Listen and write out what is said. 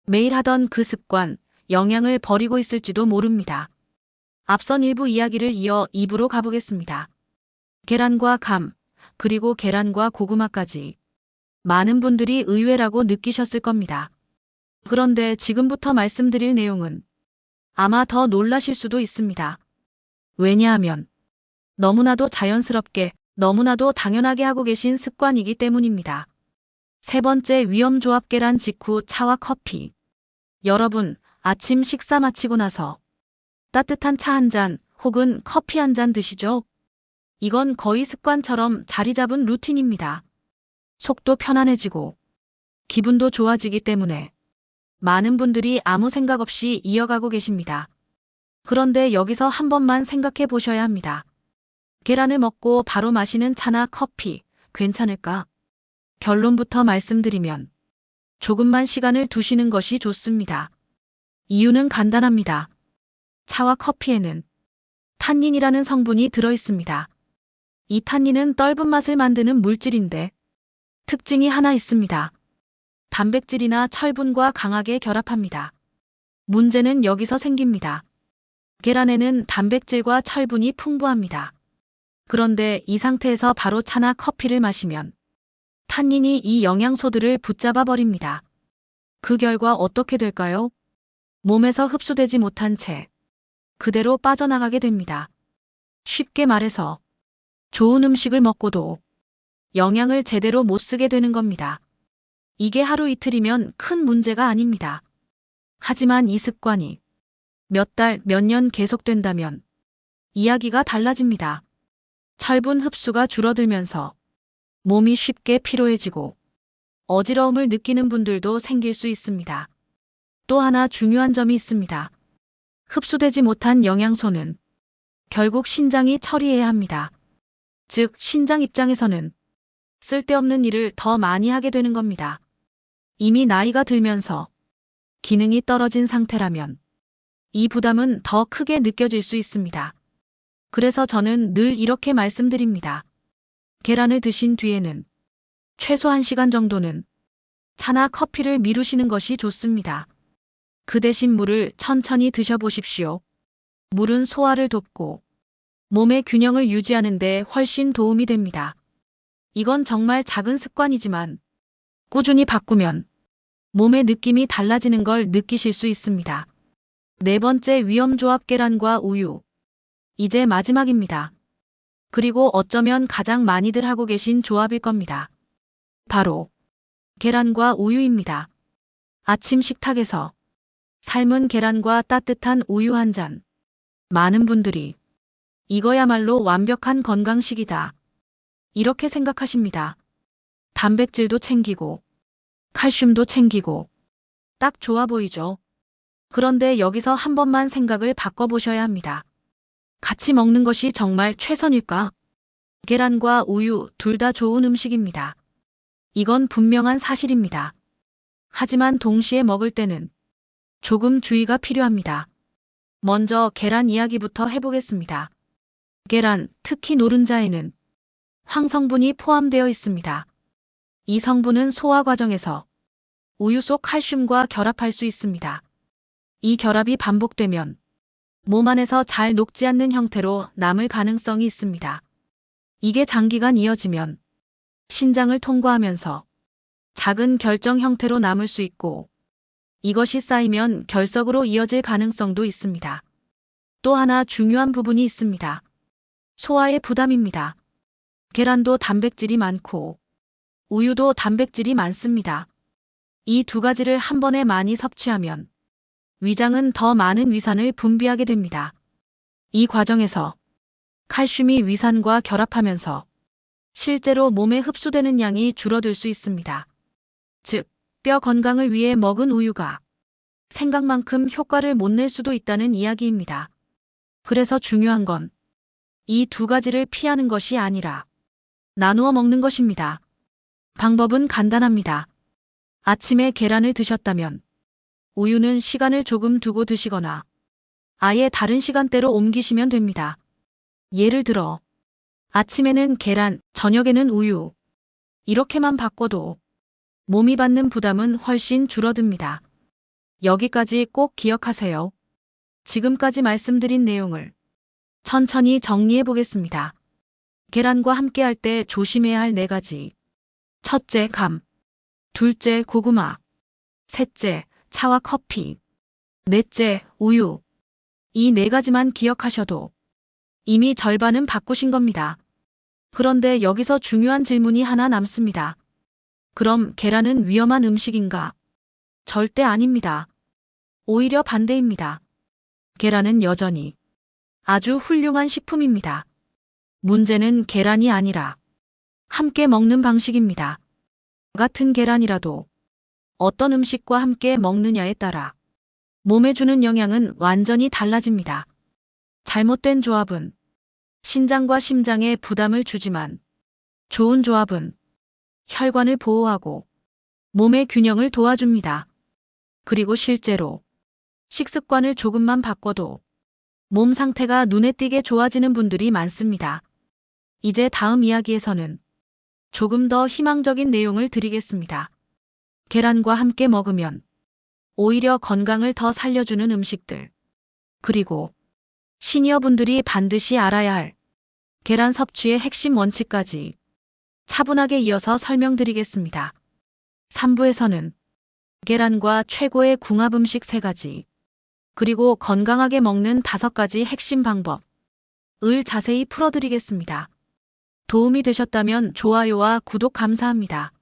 매일 하던 그 습관, 영양을 버리고 있을지도 모릅니다. 앞선 일부 이야기를 이어 2부로 가보겠습니다. 계란과 감, 그리고 계란과 고구마까지. 많은 분들이 의외라고 느끼셨을 겁니다. 그런데 지금부터 말씀드릴 내용은 아마 더 놀라실 수도 있습니다. 왜냐하면 너무나도 자연스럽게, 너무나도 당연하게 하고 계신 습관이기 때문입니다. 세 번째 위험조합 계란 직후 차와 커피. 여러분, 아침 식사 마치고 나서 따뜻한 차 한 잔 혹은 커피 한 잔 드시죠? 이건 거의 습관처럼 자리 잡은 루틴입니다. 속도 편안해지고 기분도 좋아지기 때문에 많은 분들이 아무 생각 없이 이어가고 계십니다. 그런데 여기서 한 번만 생각해 보셔야 합니다. 계란을 먹고 바로 마시는 차나 커피, 괜찮을까? 결론부터 말씀드리면 조금만 시간을 두시는 것이 좋습니다. 이유는 간단합니다. 차와 커피에는 탄닌이라는 성분이 들어 있습니다. 이 탄닌은 떫은 맛을 만드는 물질인데 특징이 하나 있습니다. 단백질이나 철분과 강하게 결합합니다. 문제는 여기서 생깁니다. 계란에는 단백질과 철분이 풍부합니다. 그런데 이 상태에서 바로 차나 커피를 마시면 탄닌이 이 영양소들을 붙잡아 버립니다. 그 결과 어떻게 될까요? 몸에서 흡수되지 못한 채 그대로 빠져나가게 됩니다. 쉽게 말해서 좋은 음식을 먹고도 영양을 제대로 못 쓰게 되는 겁니다. 이게 하루 이틀이면 큰 문제가 아닙니다. 하지만 이 습관이 몇 달, 몇 년 계속된다면 이야기가 달라집니다. 철분 흡수가 줄어들면서 몸이 쉽게 피로해지고 어지러움을 느끼는 분들도 생길 수 있습니다. 또 하나 중요한 점이 있습니다. 흡수되지 못한 영양소는 결국 신장이 처리해야 합니다. 즉, 신장 입장에서는 쓸데없는 일을 더 많이 하게 되는 겁니다. 이미 나이가 들면서 기능이 떨어진 상태라면 이 부담은 더 크게 느껴질 수 있습니다. 그래서 저는 늘 이렇게 말씀드립니다. 계란을 드신 뒤에는 최소 1시간 정도는 차나 커피를 미루시는 것이 좋습니다. 그 대신 물을 천천히 드셔보십시오. 물은 소화를 돕고 몸의 균형을 유지하는 데 훨씬 도움이 됩니다. 이건 정말 작은 습관이지만 꾸준히 바꾸면 몸의 느낌이 달라지는 걸 느끼실 수 있습니다. 네 번째 위험조합 계란과 우유. 이제 마지막입니다. 그리고 어쩌면 가장 많이들 하고 계신 조합일 겁니다. 바로 계란과 우유입니다. 아침 식탁에서 삶은 계란과 따뜻한 우유 한 잔. 많은 분들이 이거야말로 완벽한 건강식이다. 이렇게 생각하십니다. 단백질도 챙기고 칼슘도 챙기고 딱 좋아 보이죠? 그런데 여기서 한 번만 생각을 바꿔보셔야 합니다. 같이 먹는 것이 정말 최선일까? 계란과 우유 둘 다 좋은 음식입니다. 이건 분명한 사실입니다. 하지만 동시에 먹을 때는 조금 주의가 필요합니다. 먼저 계란 이야기부터 해보겠습니다. 계란, 특히 노른자에는 황성분이 포함되어 있습니다. 이 성분은 소화 과정에서 우유 속 칼슘과 결합할 수 있습니다. 이 결합이 반복되면 몸 안에서 잘 녹지 않는 형태로 남을 가능성이 있습니다. 이게 장기간 이어지면 신장을 통과하면서 작은 결정 형태로 남을 수 있고 이것이 쌓이면 결석으로 이어질 가능성도 있습니다. 또 하나 중요한 부분이 있습니다. 소화의 부담입니다. 계란도 단백질이 많고 우유도 단백질이 많습니다. 이 두 가지를 한 번에 많이 섭취하면 위장은 더 많은 위산을 분비하게 됩니다. 이 과정에서 칼슘이 위산과 결합하면서 실제로 몸에 흡수되는 양이 줄어들 수 있습니다. 즉, 뼈 건강을 위해 먹은 우유가 생각만큼 효과를 못 낼 수도 있다는 이야기입니다. 그래서 중요한 건 이 두 가지를 피하는 것이 아니라 나누어 먹는 것입니다. 방법은 간단합니다. 아침에 계란을 드셨다면 우유는 시간을 조금 두고 드시거나 아예 다른 시간대로 옮기시면 됩니다. 예를 들어 아침에는 계란, 저녁에는 우유. 이렇게만 바꿔도 몸이 받는 부담은 훨씬 줄어듭니다. 여기까지 꼭 기억하세요. 지금까지 말씀드린 내용을 천천히 정리해 보겠습니다. 계란과 함께 할 때 조심해야 할 4가지. 첫째, 감. 둘째, 고구마. 셋째, 차와 커피. 넷째, 우유. 이 4가지만 기억하셔도 이미 절반은 바꾸신 겁니다. 그런데 여기서 중요한 질문이 하나 남습니다. 그럼 계란은 위험한 음식인가? 절대 아닙니다. 오히려 반대입니다. 계란은 여전히 아주 훌륭한 식품입니다. 문제는 계란이 아니라 함께 먹는 방식입니다. 같은 계란이라도 어떤 음식과 함께 먹느냐에 따라 몸에 주는 영향은 완전히 달라집니다. 잘못된 조합은 신장과 심장에 부담을 주지만 좋은 조합은 혈관을 보호하고 몸의 균형을 도와줍니다. 그리고 실제로 식습관을 조금만 바꿔도 몸 상태가 눈에 띄게 좋아지는 분들이 많습니다. 이제 다음 이야기에서는 조금 더 희망적인 내용을 드리겠습니다. 계란과 함께 먹으면 오히려 건강을 더 살려주는 음식들. 그리고 시니어분들이 반드시 알아야 할 계란 섭취의 핵심 원칙까지 차분하게 이어서 설명드리겠습니다. 3부에서는 계란과 최고의 궁합 음식 3가지, 그리고 건강하게 먹는 5가지 핵심 방법을 자세히 풀어드리겠습니다. 도움이 되셨다면 좋아요와 구독 감사합니다.